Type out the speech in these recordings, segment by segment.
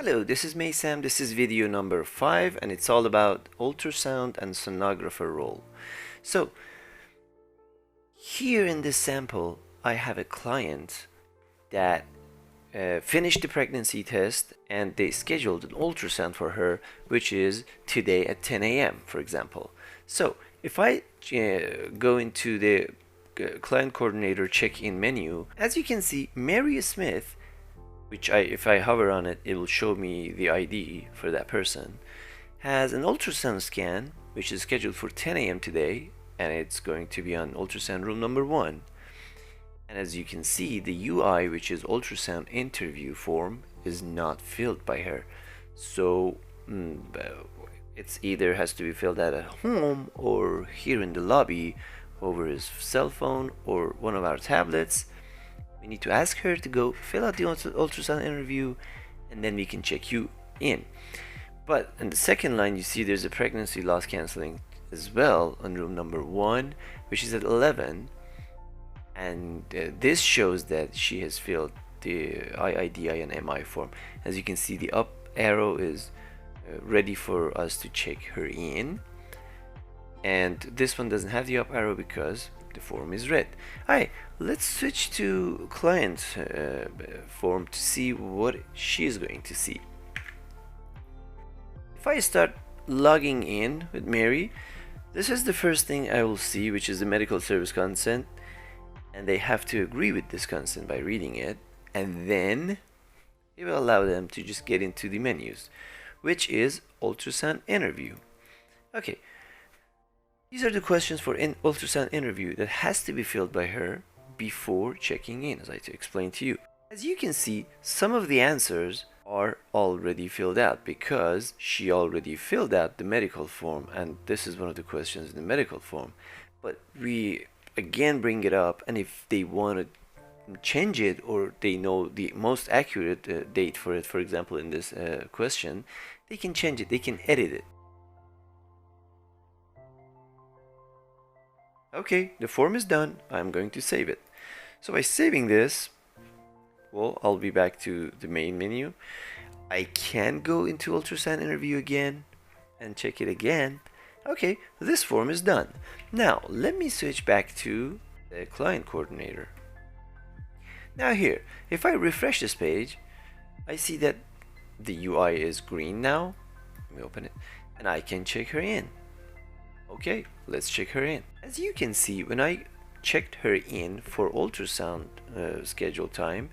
Hello, this is Maysam. This is video number 5 and it's all about ultrasound and sonographer role. So here in this sample I have a client that finished the pregnancy test and they scheduled an ultrasound for her, which is today at 10 a.m. for example. So if I go into the client coordinator check-in menu, as you can see, Mary Smith, which if I hover on it, it will show me the ID for that person, has an ultrasound scan which is scheduled for 10 a.m. today, and it's going to be on ultrasound room number 1. And as you can see, the UI, which is ultrasound interview form, is not filled by her. So it's either has to be filled out at home or here in the lobby over his cell phone or one of our tablets. We need to ask her to go fill out the ultrasound interview, and then we can check you in. But in the second line, you see there's a pregnancy loss cancelling as well on room number 1, which is at 11. And this shows that she has filled the IIDI and MI form. As you can see, the up arrow is ready for us to check her in. And this one doesn't have the up arrow because the form is red. Alright, let's switch to client form to see what she is going to see. If I start logging in with Mary, this is the first thing I will see, which is the medical service consent, and they have to agree with this consent by reading it, and then it will allow them to just get into the menus, which is ultrasound interview. Okay, these are the questions for an ultrasound interview that has to be filled by her before checking in, as I explained to you. As you can see, some of the answers are already filled out because she already filled out the medical form, and this is one of the questions in the medical form. But we again bring it up, and if they want to change it or they know the most accurate date for it, for example in this question, they can change it, they can edit it. Okay, the form is done. I'm going to save it. So by saving this, well, I'll be back to the main menu. I can go into ultrasound interview again and check it again. Okay, this form is done. Now let me switch back to the client coordinator. Now here, if I refresh this page, I see that the UI is green now. Let me open it, and I can check her in. Okay, let's check her in. As you can see, when I checked her in for ultrasound schedule time,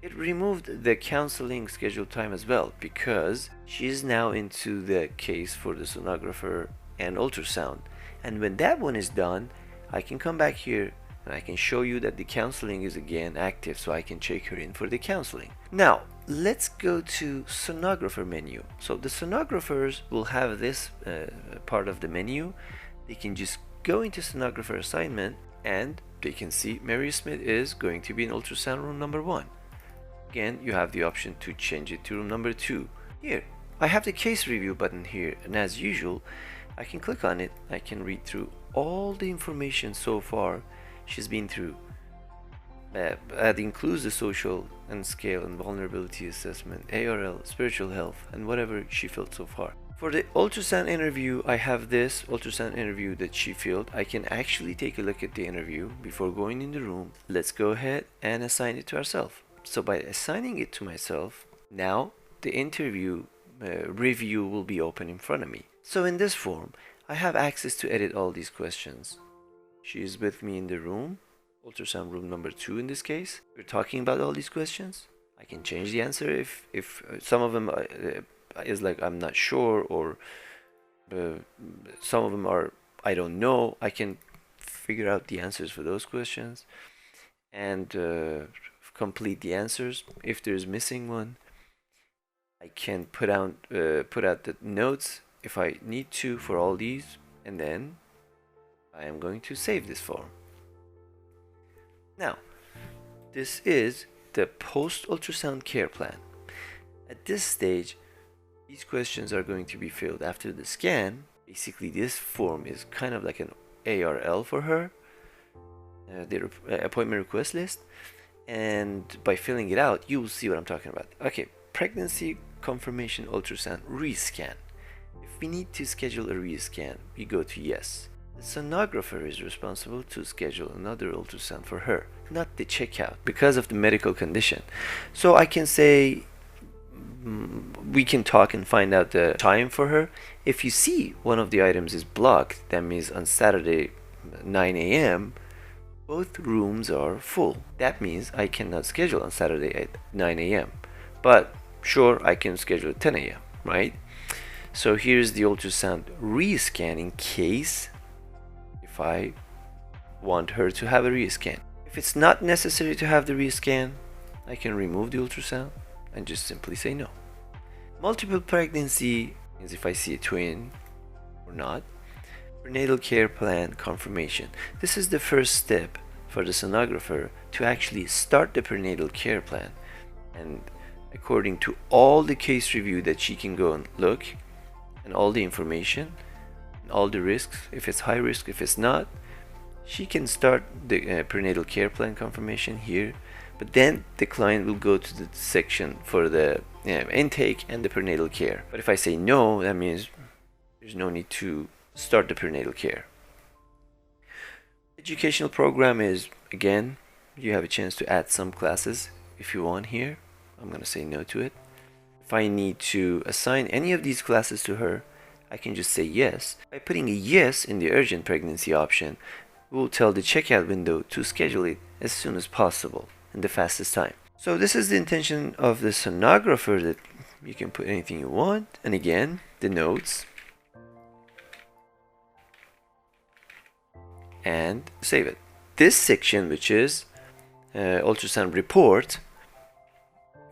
it removed the counseling schedule time as well, because she is now into the case for the sonographer and ultrasound. And when that one is done, I can come back here and I can show you that the counseling is again active, so I can check her in for the counseling. Now let's go to sonographer menu. So the sonographers will have this part of the menu. They can just go into sonographer assignment and they can see Mary Smith is going to be in ultrasound room number 1. Again, you have the option to change it to room number 2. Here I have the case review button here, and as usual I can click on it. I can read through all the information so far she's been through. That includes the social and scale and vulnerability assessment, ARL, spiritual health, and whatever she filled so far. For the ultrasound interview, I have this ultrasound interview that she filled. I can actually take a look at the interview before going in the room. Let's go ahead and assign it to ourselves. So by assigning it to myself, now the interview review will be open in front of me. So in this form, I have access to edit all these questions. She is with me in the room, ultrasound room number 2 in this case. We're talking about all these questions. I can change the answer if some of them is like I'm not sure, or some of them are I don't know. I can figure out the answers for those questions and complete the answers. If there's missing one, I can put out the notes if I need to for all these, and then I am going to save this form. Now this is the post ultrasound care plan. At this stage, these questions are going to be filled after the scan. Basically this form is kind of like an ARL for her, the appointment request list, and by filling it out you will see what I'm talking about. Okay, pregnancy confirmation ultrasound rescan. If we need to schedule a rescan, we go to yes. The sonographer is responsible to schedule another ultrasound for her, not the checkout, because of the medical condition. So I can say, we can talk and find out the time for her. If you see one of the items is blocked, that means on Saturday 9 a.m. both rooms are full. That means I cannot schedule on Saturday at 9 a.m. But sure, I can schedule at 10 a.m., right? So here's the ultrasound rescan in case if I want her to have a rescan. If it's not necessary to have the rescan, I can remove the ultrasound and just simply say no. Multiple pregnancy is if I see a twin or not. Prenatal care plan confirmation. This is the first step for the sonographer to actually start the prenatal care plan. And according to all the case review that she can go and look, and all the information, and all the risks, if it's high risk, if it's not, she can start the prenatal care plan confirmation here. But then the client will go to the section for the intake and the prenatal care. But if I say no, that means there's no need to start the prenatal care. Educational program is, again, you have a chance to add some classes if you want here. I'm going to say no to it. If I need to assign any of these classes to her, I can just say yes. By putting a yes in the urgent pregnancy option, we'll tell the checkout window to schedule it as soon as possible in the fastest time. So this is the intention of the sonographer, that you can put anything you want. And again, the notes, and save it. This section, which is ultrasound report,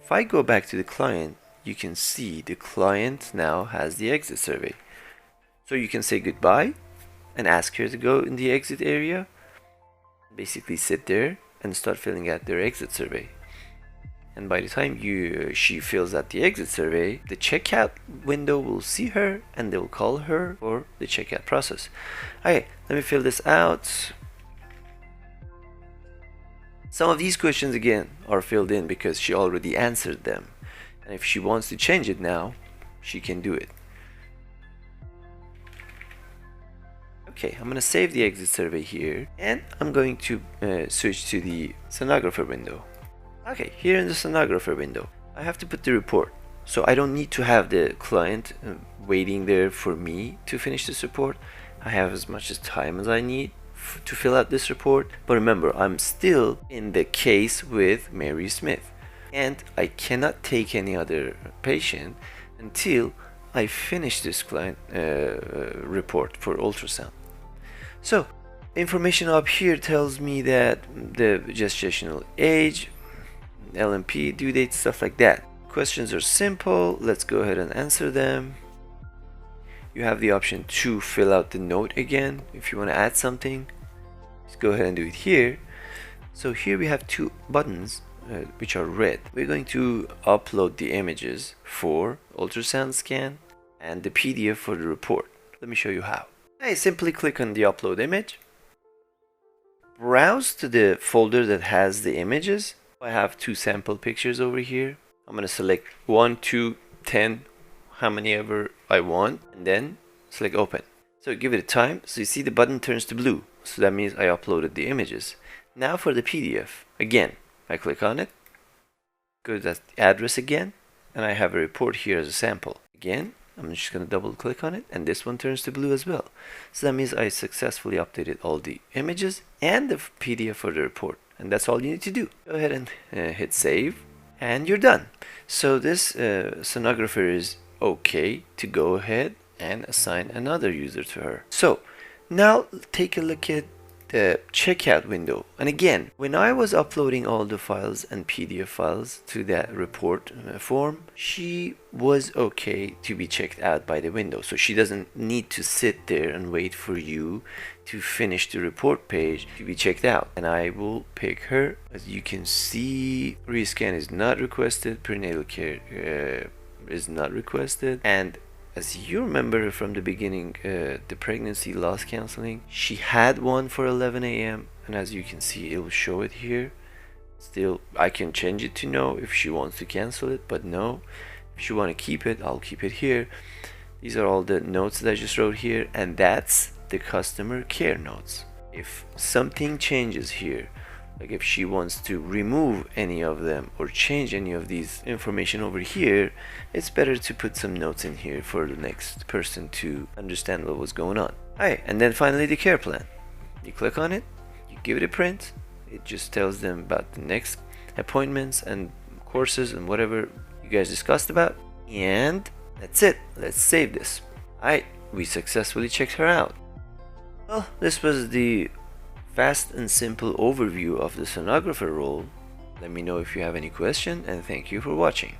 if I go back to the client, you can see the client now has the exit survey. So you can say goodbye and ask her to go in the exit area, basically sit there and start filling out their exit survey. And by the time she fills out the exit survey, the checkout window will see her and they will call her for the checkout process. Okay, let me fill this out. Some of these questions again are filled in because she already answered them. And if she wants to change it now, she can do it. Okay, I'm going to save the exit survey here, and I'm going to switch to the sonographer window. Okay, here in the sonographer window, I have to put the report. So I don't need to have the client waiting there for me to finish this report. I have as much time as I need to fill out this report. But remember, I'm still in the case with Mary Smith, and I cannot take any other patient until I finish this client report for ultrasound. So information up here tells me that the gestational age, LMP, due date, stuff like that. Questions are simple. Let's go ahead and answer them. You have the option to fill out the note again. If you want to add something, just go ahead and do it here. So here we have two buttons which are red. We're going to upload the images for ultrasound scan and the PDF for the report. Let me show you how. I simply click on the upload image, browse to the folder that has the images. I have two sample pictures over here. I'm going to select 1, 2, 10, how many ever I want, and then select open. So give it a time. So you see the button turns to blue. So that means I uploaded the images. Now for the PDF, again, I click on it, go to that address again, and I have a report here as a sample. Again, I'm just going to double click on it, and this one turns to blue as well. So that means I successfully updated all the images and the PDF for the report. And that's all you need to do. Go ahead and hit save, and you're done. So this sonographer is okay to go ahead and assign another user to her. So now take a look at the checkout window. And again, when I was uploading all the files and PDF files to that report form, she was okay to be checked out by the window. So she doesn't need to sit there and wait for you to finish the report page to be checked out. And I will pick her. As you can see, rescan is not requested, prenatal care is not requested, and as you remember from the beginning, the pregnancy loss counseling, she had one for 11 a.m. and as you can see, it will show it here. Still, I can change it to no if she wants to cancel it, but no. If you want to keep it, I'll keep it here. These are all the notes that I just wrote here, and that's the customer care notes. If something changes here, like if she wants to remove any of them or change any of these information over here, it's better to put some notes in here for the next person to understand what was going on. Alright, and then finally the care plan. You click on it, you give it a print, it just tells them about the next appointments and courses and whatever you guys discussed about, and that's it. Let's save this. Alright, we successfully checked her out. Well, this was the fast and simple overview of the sonographer role. Let me know if you have any question, and thank you for watching.